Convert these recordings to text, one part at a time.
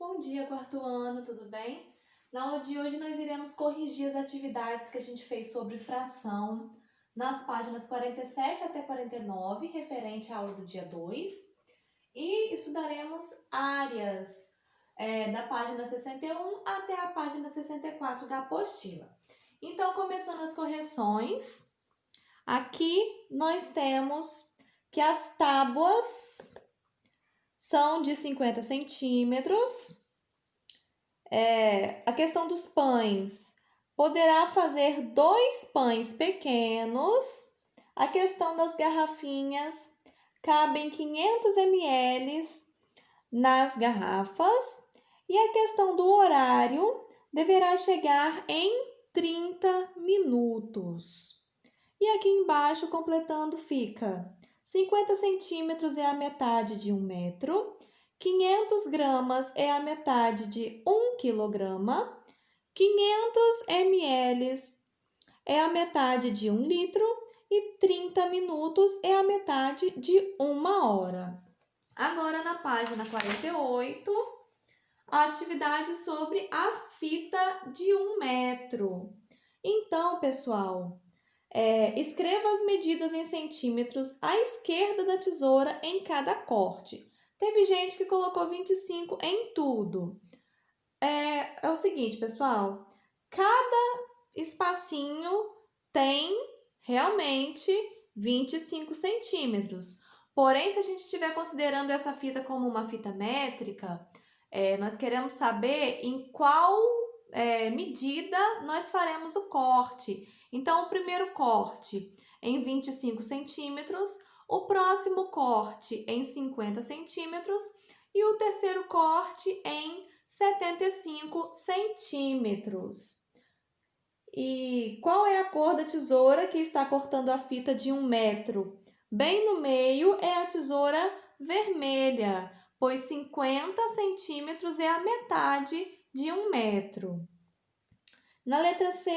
Bom dia, quarto ano, tudo bem? Na aula de hoje nós iremos corrigir as atividades que a gente fez sobre fração nas páginas 47 até 49, referente à aula do dia 2, e estudaremos áreas da página 61 até a página 64 da apostila. Então, começando as correções, aqui nós temos que as tábuas são de 50 centímetros. A questão dos pães, poderá fazer 2 pães pequenos. A questão das garrafinhas, cabem 500 ml nas garrafas. E a questão do horário, deverá chegar em 30 minutos. E aqui embaixo, completando, fica 50 centímetros é a metade de 1 metro. 500 gramas é a metade de 1 quilograma, 500 ml é a metade de 1 litro e 30 minutos é a metade de 1 hora. Agora, na página 48, a atividade sobre a fita de 1 metro. Então, pessoal, escreva as medidas em centímetros à esquerda da tesoura em cada corte. Teve gente que colocou 25 em tudo. É o seguinte, pessoal. Cada espacinho tem realmente 25 centímetros. Porém, se a gente estiver considerando essa fita como uma fita métrica, nós queremos saber em qual medida nós faremos o corte. Então, o primeiro corte em 25 centímetros, o próximo corte em 50 centímetros e o terceiro corte em 75 centímetros. E qual é a cor da tesoura que está cortando a fita de 1 metro? Bem no meio é a tesoura vermelha, pois 50 centímetros é a metade de 1 metro. Na letra C,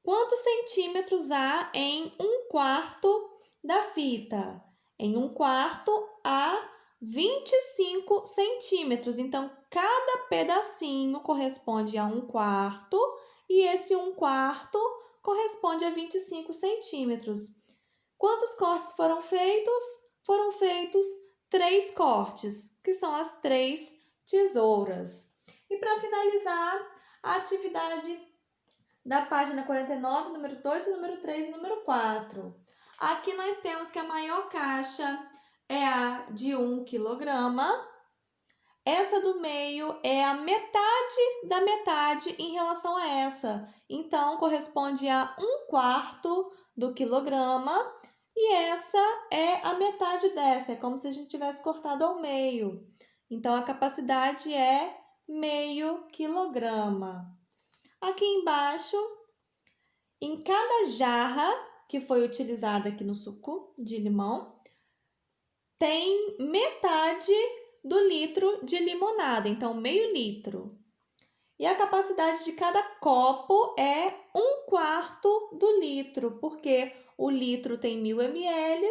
quantos centímetros há em 1/4 da fita? Em 1/4 há 25 centímetros. Então, cada pedacinho corresponde a 1/4 e esse 1/4 corresponde a 25 centímetros. Quantos cortes foram feitos? Foram feitos 3 cortes, que são as 3 tesouras. E para finalizar, a atividade da página 49, número 2, número 3 e número 4. Aqui nós temos que a maior caixa é a de 1 quilograma. Essa do meio é a metade da metade em relação a essa. Então, corresponde a 1/4 do quilograma. E essa é a metade dessa. É como se a gente tivesse cortado ao meio. Então, a capacidade é meio quilograma. Aqui embaixo, em cada jarra que foi utilizada aqui no suco de limão, tem metade do litro de limonada, então meio litro. E a capacidade de cada copo é 1/4 do litro, porque o litro tem 1000 ml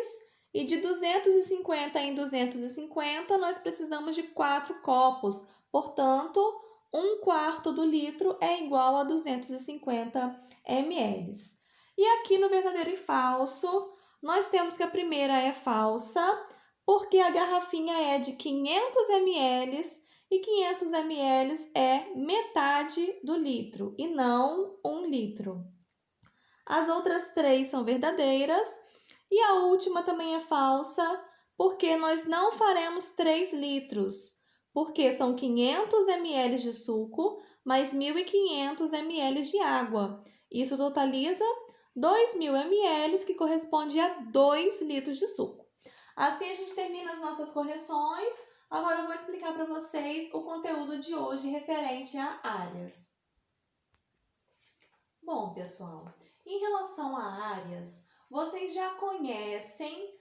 e de 250 em 250 nós precisamos de 4 copos. Portanto, 1/4 do litro é igual a 250 ml. E aqui no verdadeiro e falso, nós temos que a primeira é falsa, porque a garrafinha é de 500 ml e 500 ml é metade do litro e não 1 litro. As outras 3 são verdadeiras e a última também é falsa, porque nós não faremos 3 litros, porque são 500 ml de suco mais 1.500 ml de água. Isso totaliza 2.000 ml, que corresponde a 2 litros de suco. Assim a gente termina as nossas correções. Agora eu vou explicar para vocês o conteúdo de hoje referente a áreas. Bom, pessoal, em relação a áreas, vocês já conhecem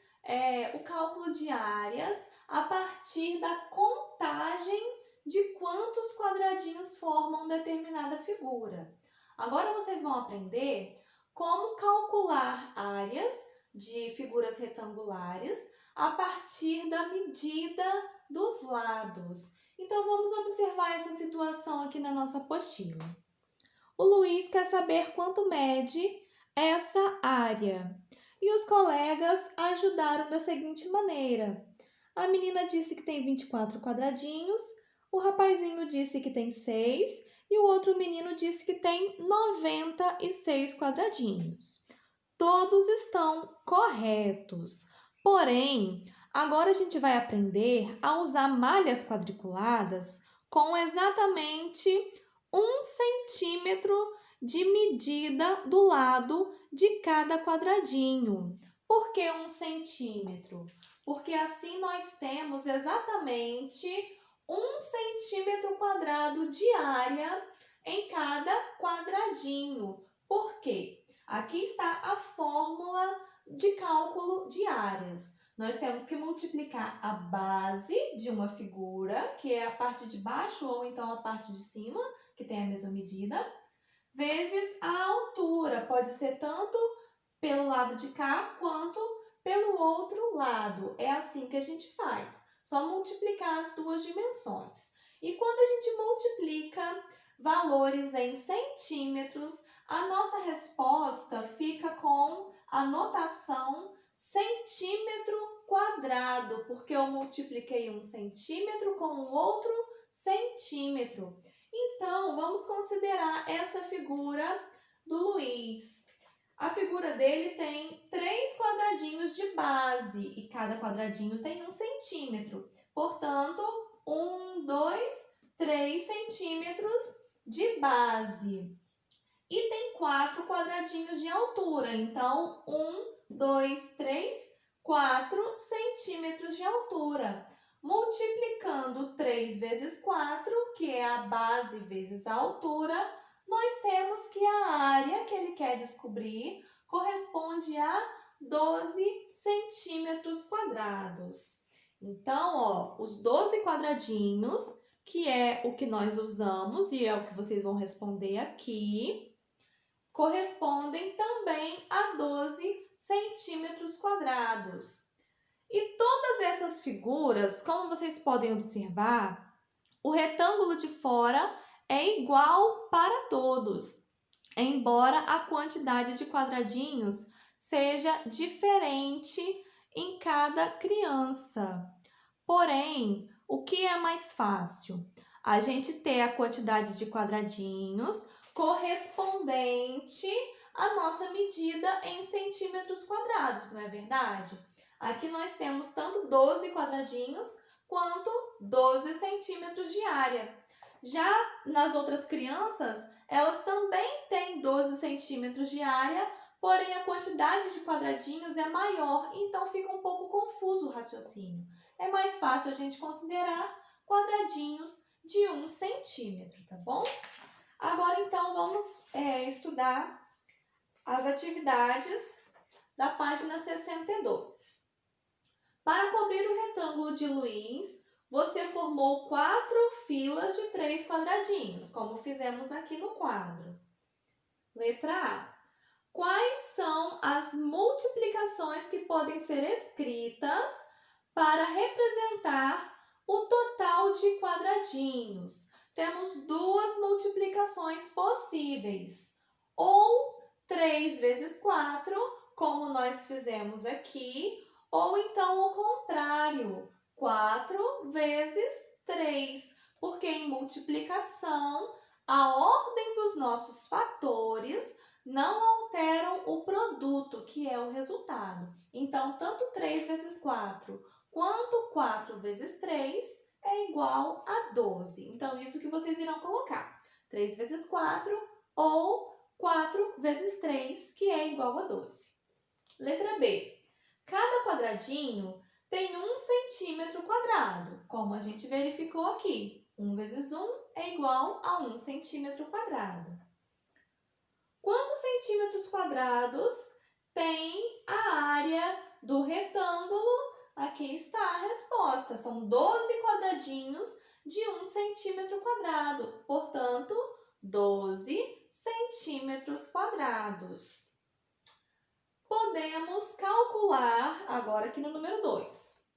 o cálculo de áreas a partir da contagem de quantos quadradinhos formam determinada figura. Agora vocês vão aprender como calcular áreas de figuras retangulares a partir da medida dos lados. Então, vamos observar essa situação aqui na nossa apostila. O Luiz quer saber quanto mede essa área. E os colegas ajudaram da seguinte maneira. A menina disse que tem 24 quadradinhos, o rapazinho disse que tem 6 e o outro menino disse que tem 96 quadradinhos. Todos estão corretos. Porém, agora a gente vai aprender a usar malhas quadriculadas com exatamente 1 centímetro de medida do lado de cada quadradinho. Por que 1 centímetro? Porque assim nós temos exatamente 1 centímetro quadrado de área em cada quadradinho. Por quê? Aqui está a fórmula de cálculo de áreas. Nós temos que multiplicar a base de uma figura, que é a parte de baixo ou então a parte de cima, que tem a mesma medida, vezes a altura. Pode ser tanto pelo lado de cá quanto pelo outro lado. É assim que a gente faz. Só multiplicar as duas dimensões. E quando a gente multiplica valores em centímetros, a nossa resposta fica com a notação centímetro quadrado, porque eu multipliquei 1 centímetro com o outro centímetro. Então, vamos considerar essa figura do Luiz. A figura dele tem 3 quadradinhos de base e cada quadradinho tem 1 centímetro. Portanto, 1, 2, 3 centímetros de base. E tem 4 quadradinhos de altura. Então, 1, 2, 3, 4 centímetros de altura. Multiplicando 3 vezes 4, que é a base vezes a altura, nós temos que a área que ele quer descobrir corresponde a 12 centímetros quadrados. Então, ó, os 12 quadradinhos, que é o que nós usamos e é o que vocês vão responder aqui, correspondem também a 12 centímetros quadrados. E todas essas figuras, como vocês podem observar, o retângulo de fora é igual para todos, embora a quantidade de quadradinhos seja diferente em cada criança. Porém, o que é mais fácil? A gente ter a quantidade de quadradinhos correspondente à nossa medida em centímetros quadrados, não é verdade? Aqui nós temos tanto 12 quadradinhos quanto 12 centímetros de área. Já nas outras crianças, elas também têm 12 centímetros de área, porém a quantidade de quadradinhos é maior, então fica um pouco confuso o raciocínio. É mais fácil a gente considerar quadradinhos de 1 centímetro, tá bom? Agora, então, vamos estudar as atividades da página 62. Para cobrir o retângulo de Luiz, você formou 4 filas de 3 quadradinhos, como fizemos aqui no quadro. Letra A. Quais são as multiplicações que podem ser escritas para representar o total de quadradinhos? Temos 2 multiplicações possíveis. Ou 3 vezes 4, como nós fizemos aqui, ou então o contrário, 4 vezes 3, porque em multiplicação, a ordem dos nossos fatores não alteram o produto, que é o resultado. Então, tanto 3 vezes 4 quanto 4 vezes 3 é igual a 12. Então, isso que vocês irão colocar. 3 vezes 4 ou 4 vezes 3, que é igual a 12. Letra B. Cada quadradinho tem 1 centímetro quadrado, como a gente verificou aqui. 1 vezes 1 é igual a 1 centímetro quadrado. Quantos centímetros quadrados tem a área do retângulo? Aqui está a resposta. São 12 quadradinhos de 1 centímetro quadrado. Portanto, 12 centímetros quadrados. Podemos calcular agora aqui no número 2.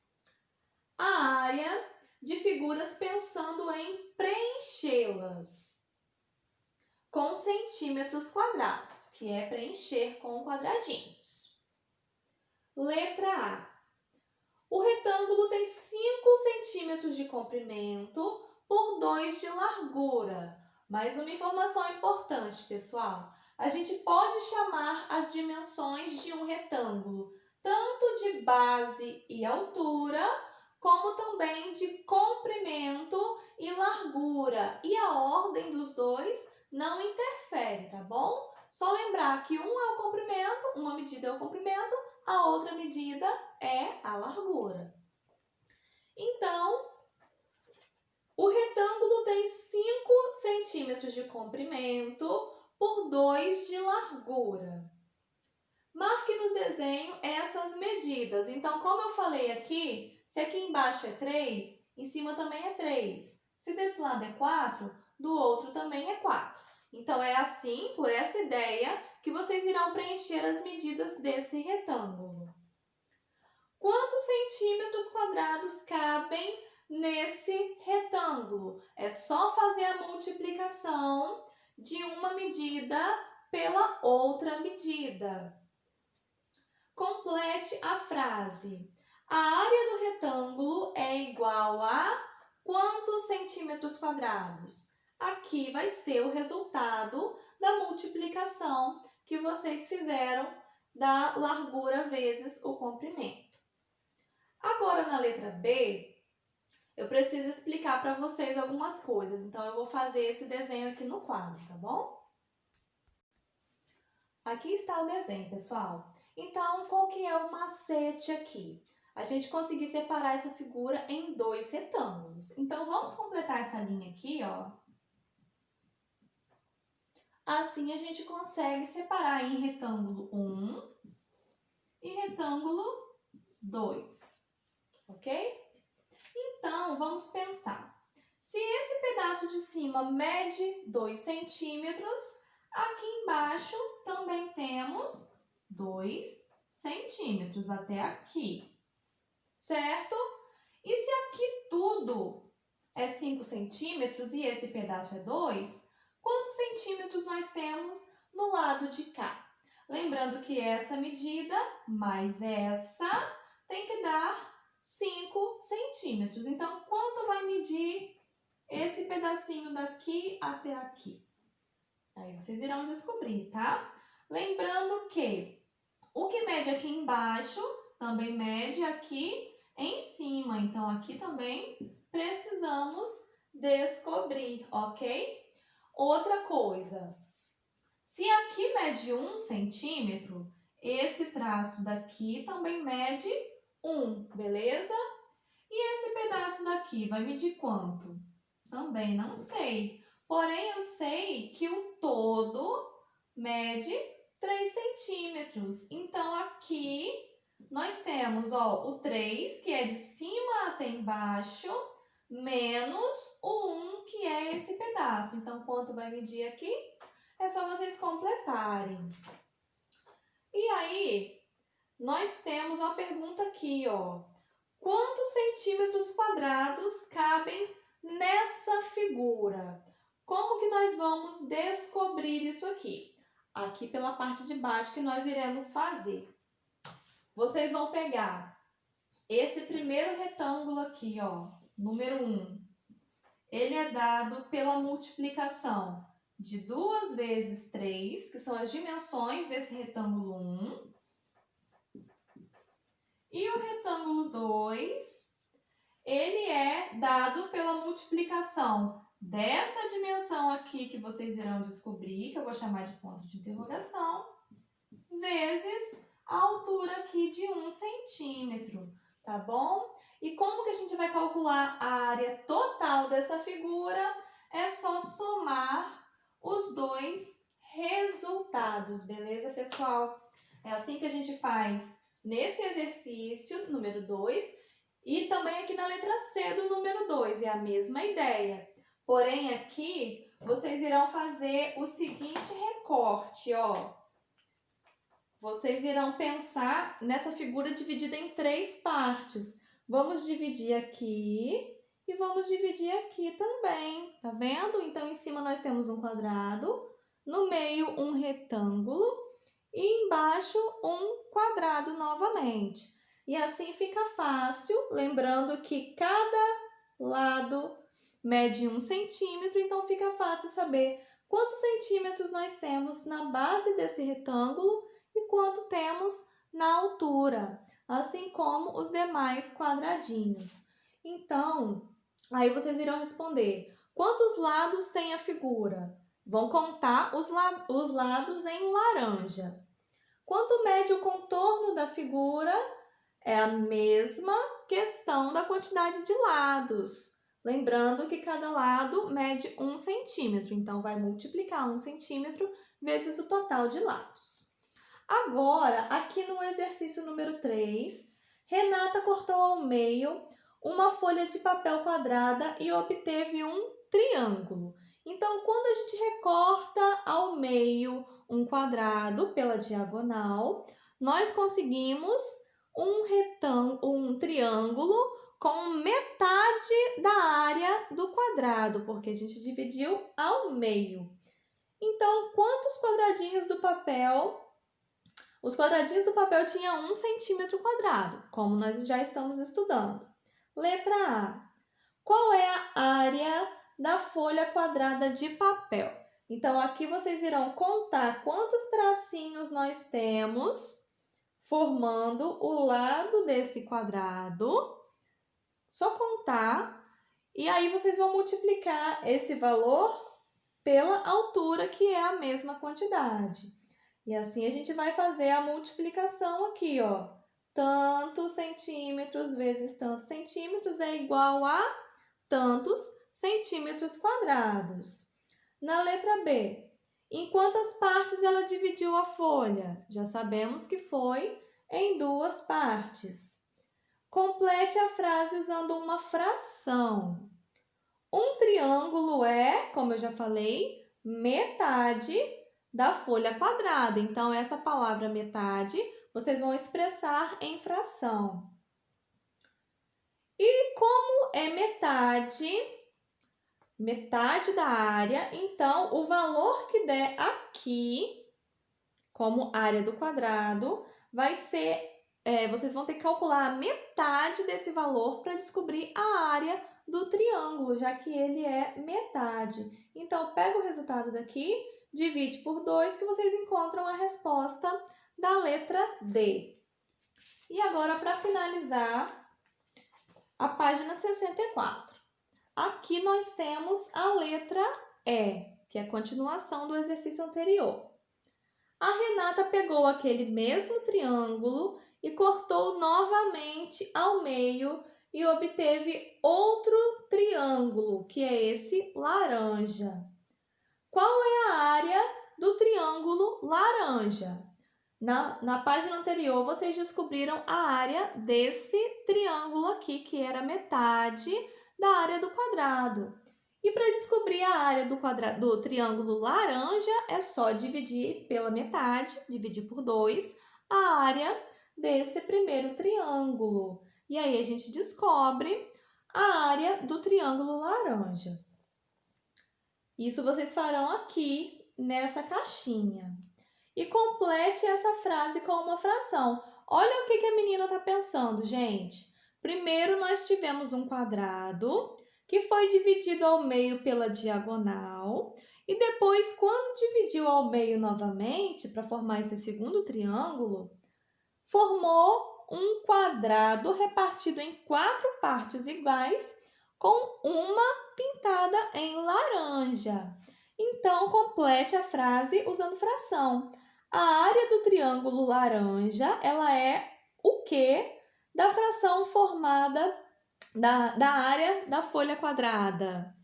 A área de figuras pensando em preenchê-las com centímetros quadrados, que é preencher com quadradinhos. Letra A. O retângulo tem 5 centímetros de comprimento por 2 de largura. Mais uma informação importante, pessoal. A gente pode chamar as dimensões de um retângulo tanto de base e altura, como também de comprimento e largura. E a ordem dos dois não interfere, tá bom? Só lembrar que um é o comprimento, uma medida é o comprimento, a outra medida é a largura. Então, o retângulo tem 5 centímetros de comprimento por 2 de largura. Marque no desenho essas medidas. Então, como eu falei aqui, se aqui embaixo é 3, em cima também é 3. Se desse lado é 4, do outro também é 4. Então, é assim, por essa ideia, que vocês irão preencher as medidas desse retângulo. Quantos centímetros quadrados cabem nesse retângulo? É só fazer a multiplicação de uma medida pela outra medida. Complete a frase. A área do retângulo é igual a quantos centímetros quadrados? Aqui vai ser o resultado da multiplicação que vocês fizeram da largura vezes o comprimento. Agora, na letra B, eu preciso explicar para vocês algumas coisas. Então, eu vou fazer esse desenho aqui no quadro, tá bom? Aqui está o desenho, pessoal. Então, qual que é o macete aqui? A gente conseguir separar essa figura em 2 retângulos. Então, vamos completar essa linha aqui, ó. Assim, a gente consegue separar em retângulo 1 e retângulo 2, ok? Então, vamos pensar. Se esse pedaço de cima mede 2 centímetros, aqui embaixo também temos 2 centímetros até aqui, certo? E se aqui tudo é 5 centímetros e esse pedaço é 2, quantos centímetros nós temos no lado de cá? Lembrando que essa medida mais essa tem que dar 5 centímetros. Então, quanto vai medir esse pedacinho daqui até aqui? Aí vocês irão descobrir, tá? Lembrando que o que mede aqui embaixo também mede aqui em cima. Então, aqui também precisamos descobrir, ok? Outra coisa, se aqui mede 1 centímetro, esse traço daqui também mede 1, beleza? E esse pedaço daqui vai medir quanto? Também não sei. Porém, eu sei que o todo mede 3 centímetros. Então, aqui nós temos ó, o 3, que é de cima até embaixo, menos o 1, que é esse pedaço. Então, quanto vai medir aqui? É só vocês completarem. E aí, nós temos uma pergunta aqui, ó. Quantos centímetros quadrados cabem nessa figura? Como que nós vamos descobrir isso aqui? Aqui pela parte de baixo que nós iremos fazer. Vocês vão pegar esse primeiro retângulo aqui, ó, número 1. Ele é dado pela multiplicação de 2 vezes 3, que são as dimensões desse retângulo 1. E o retângulo 2, ele é dado pela multiplicação dessa dimensão aqui que vocês irão descobrir, que eu vou chamar de ponto de interrogação, vezes a altura aqui de 1 centímetro, tá bom? E como que a gente vai calcular a área total dessa figura? É só somar os dois resultados, beleza, pessoal? É assim que a gente faz nesse exercício, número 2, e também aqui na letra C do número 2, é a mesma ideia. Porém, aqui, vocês irão fazer o seguinte recorte, ó. Vocês irão pensar nessa figura dividida em 3 partes. Vamos dividir aqui e vamos dividir aqui também, tá vendo? Então, em cima nós temos um quadrado, no meio um retângulo e embaixo um quadrado novamente. E assim fica fácil, lembrando que cada lado mede 1 centímetro, então fica fácil saber quantos centímetros nós temos na base desse retângulo e quanto temos na altura, assim como os demais quadradinhos. Então, aí vocês irão responder: quantos lados tem a figura? Vão contar os lados em laranja. Quanto mede o contorno da figura? É a mesma questão da quantidade de lados. Lembrando que cada lado mede 1 centímetro, então vai multiplicar 1 centímetro vezes o total de lados. Agora, aqui no exercício número 3, Renata cortou ao meio uma folha de papel quadrada e obteve um triângulo. Então, quando a gente recorta ao meio um quadrado pela diagonal, nós conseguimos um triângulo com metade da área do quadrado, porque a gente dividiu ao meio. Então, quantos quadradinhos do papel? Os quadradinhos do papel tinham 1 centímetro quadrado, como nós já estamos estudando. Letra A. Qual é a área da folha quadrada de papel? Então, aqui vocês irão contar quantos tracinhos nós temos formando o lado desse quadrado. Só contar. E aí vocês vão multiplicar esse valor pela altura, que é a mesma quantidade. E assim a gente vai fazer a multiplicação aqui, ó. Tantos centímetros vezes tantos centímetros é igual a tantos centímetros quadrados. Na letra B, em quantas partes ela dividiu a folha? Já sabemos que foi em 2 partes. Complete a frase usando uma fração. Um triângulo é, como eu já falei, metade da folha quadrada. Então, essa palavra metade, vocês vão expressar em fração. E como é metade da área, então, o valor que der aqui, como área do quadrado, vai ser, vocês vão ter que calcular a metade desse valor para descobrir a área do triângulo, já que ele é metade. Então, pega o resultado daqui, divide por 2, que vocês encontram a resposta da letra D. E agora, para finalizar, a página 64. Aqui nós temos a letra E, que é a continuação do exercício anterior. A Renata pegou aquele mesmo triângulo e cortou novamente ao meio e obteve outro triângulo, que é esse laranja. Qual é a área do triângulo laranja? Na página anterior, vocês descobriram a área desse triângulo aqui, que era metade da área do quadrado. E para descobrir a área do triângulo laranja, é só dividir pela metade, dividir por 2, a área desse primeiro triângulo. E aí a gente descobre a área do triângulo laranja. Isso vocês farão aqui nessa caixinha. E complete essa frase com uma fração. Olha o que a menina está pensando, gente. Primeiro, nós tivemos um quadrado que foi dividido ao meio pela diagonal. E depois, quando dividiu ao meio novamente, para formar esse segundo triângulo, formou um quadrado repartido em 4 partes iguais, com uma pintada em laranja. Então, complete a frase usando fração. A área do triângulo laranja, ela é o quê? Da fração formada da área da folha quadrada.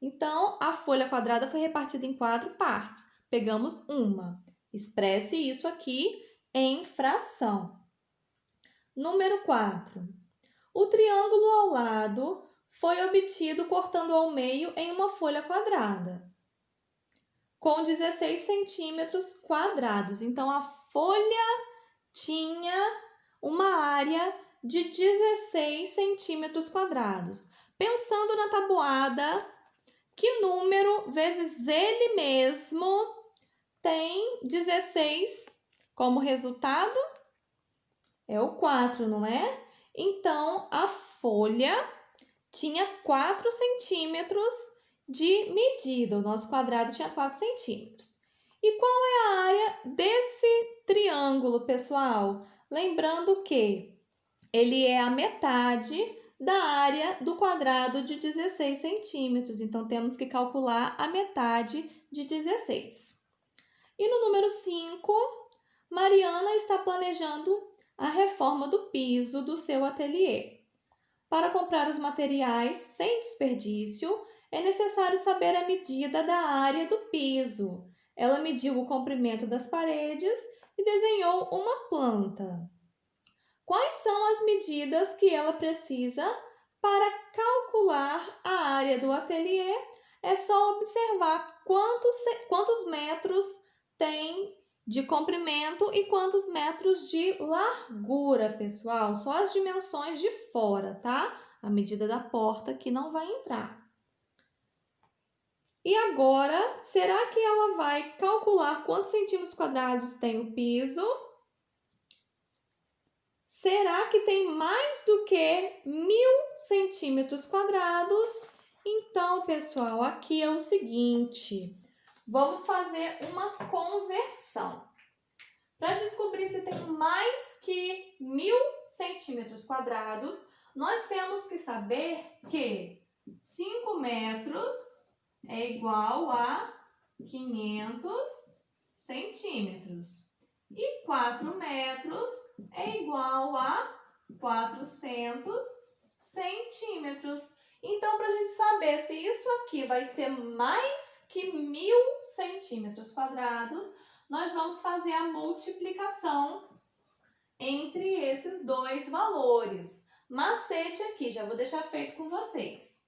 Então, a folha quadrada foi repartida em 4 partes. Pegamos uma. Expresse isso aqui em fração. Número 4. O triângulo ao lado foi obtido cortando ao meio em uma folha quadrada, com 16 centímetros quadrados. Então, a folha tinha uma área de 16 centímetros quadrados. Pensando na tabuada, que número vezes ele mesmo tem 16 como resultado? É o 4, não é? Então, a folha tinha 4 centímetros de medida. O nosso quadrado tinha 4 centímetros. E qual é a área desse triângulo, pessoal? Lembrando que ele é a metade da área do quadrado de 16 centímetros. Então, temos que calcular a metade de 16. E no número 5, Mariana está planejando a reforma do piso do seu ateliê. Para comprar os materiais sem desperdício, é necessário saber a medida da área do piso. Ela mediu o comprimento das paredes e desenhou uma planta. Quais são as medidas que ela precisa para calcular a área do ateliê? É só observar quantos metros tem de comprimento e quantos metros de largura, pessoal. Só as dimensões de fora, tá? A medida da porta que não vai entrar. E agora, será que ela vai calcular quantos centímetros quadrados tem o piso? Será que tem mais do que 1000 centímetros quadrados? Então, pessoal, aqui é o seguinte, vamos fazer uma conversão. Para descobrir se tem mais que 1000 centímetros quadrados, nós temos que saber que 5 metros é igual a 500 centímetros. E 4 metros é igual a 400 centímetros. Então, para a gente saber se isso aqui vai ser mais que 1000 centímetros quadrados, nós vamos fazer a multiplicação entre esses dois valores. Macete aqui, já vou deixar feito com vocês.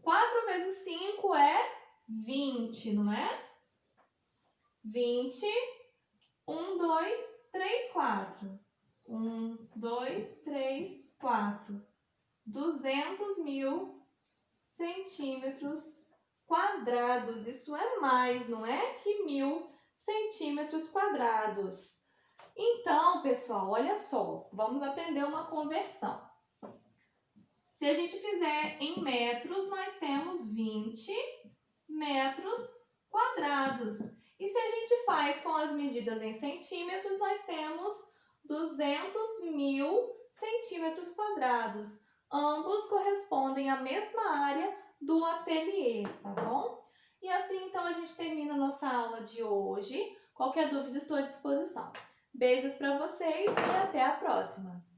4 vezes 5 é 20, não é? 20. 1, 2, 3, 4. 1, 2, 3, 4. 200.000 centímetros quadrados. Isso é mais, não é? Que 1000 centímetros quadrados. Então, pessoal, olha só. Vamos aprender uma conversão. Se a gente fizer em metros, nós temos 20 metros quadrados. E se a gente faz com as medidas em centímetros, nós temos 200.000 centímetros quadrados. Ambos correspondem à mesma área do ateliê, tá bom? E assim, então, a gente termina a nossa aula de hoje. Qualquer dúvida, estou à disposição. Beijos para vocês e até a próxima!